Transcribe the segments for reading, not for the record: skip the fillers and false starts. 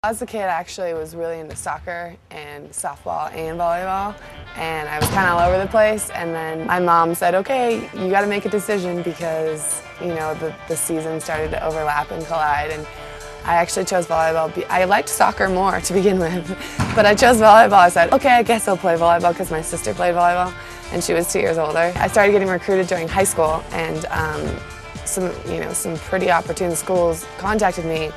As a kid, I actually was really into soccer and softball and volleyball, and I was kind of all over the place. And then my mom said, okay, you got to make a decision because, you know, the season started to overlap and collide. And I actually chose volleyball. I liked soccer more to begin with, but I chose volleyball. I said, okay, I guess I'll play volleyball because my sister played volleyball, and she was 2 years older. I started getting recruited during high school, and some pretty opportune schools contacted me.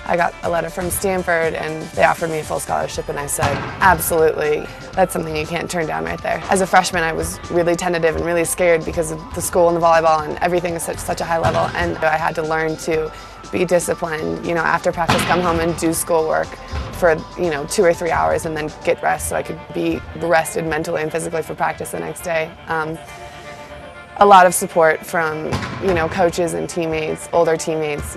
I got a letter from Stanford and they offered me a full scholarship, and I said, absolutely, that's something you can't turn down right there. As a freshman, I was really tentative and really scared because of the school and the volleyball, and everything is such a high level, and I had to learn to be disciplined, after practice come home and do schoolwork for 2 or 3 hours and then get rest so I could be rested mentally and physically for practice the next day. A lot of support from coaches and teammates, older teammates,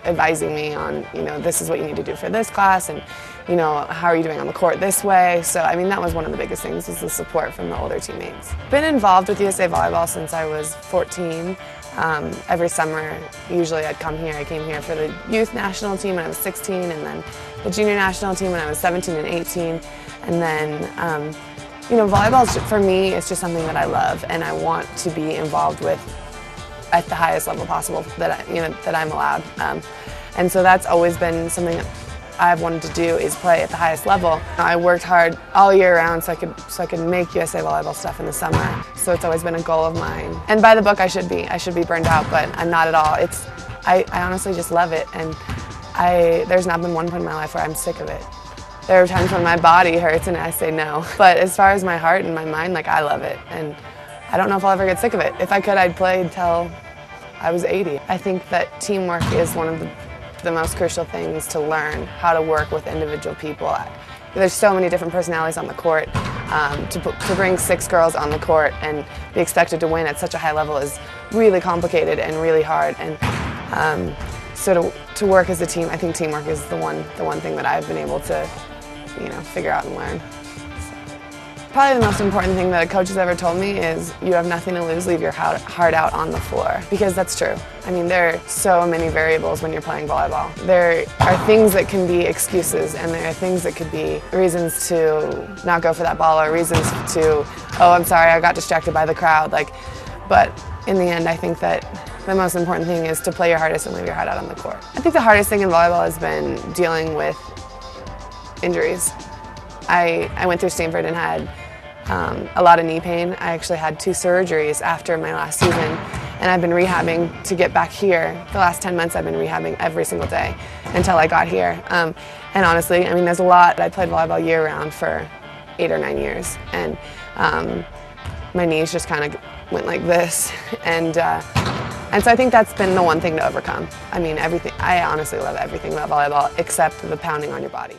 advising me on this is what you need to do for this class, and how are you doing on the court this way. So I mean, that was one of the biggest things, was the support from the older teammates. Been involved with USA Volleyball since I was 14. Every summer, usually I'd come here. I came here for the youth national team when I was 16, and then the junior national team when I was 17 and 18, and then volleyball, for me, it's just something that I love and I want to be involved with at the highest level possible that I'm allowed. And so that's always been something that I've wanted to do, is play at the highest level. I worked hard all year round so I could make USA Volleyball stuff in the summer. So it's always been a goal of mine. And by the book, I should be burned out, but I'm not at all. I honestly just love it, and there's not been one point in my life where I'm sick of it. There are times when my body hurts and I say no. But as far as my heart and my mind, I love it. And I don't know if I'll ever get sick of it. If I could, I'd play until I was 80. I think that teamwork is one of the most crucial things to learn, how to work with individual people. There's so many different personalities on the court. To bring 6 girls on the court and be expected to win at such a high level is really complicated and really hard. And so to work as a team, I think teamwork is the one thing that I've been able to figure out and learn. Probably the most important thing that a coach has ever told me is, you have nothing to lose, leave your heart out on the floor. Because that's true. I mean, there are so many variables when you're playing volleyball. There are things that can be excuses, and there are things that could be reasons to not go for that ball, or reasons to, oh, I'm sorry, I got distracted by the crowd. But in the end, I think that the most important thing is to play your hardest and leave your heart out on the court. I think the hardest thing in volleyball has been dealing with injuries. I went through Stanford and had a lot of knee pain. I actually had 2 surgeries after my last season, and I've been rehabbing to get back here. The last 10 months I've been rehabbing every single day until I got here. And honestly, I mean, there's a lot. I played volleyball year-round for 8 or 9 years, and my knees just kind of went like this. And so I think that's been the one thing to overcome. I mean, I honestly love everything about volleyball except the pounding on your body.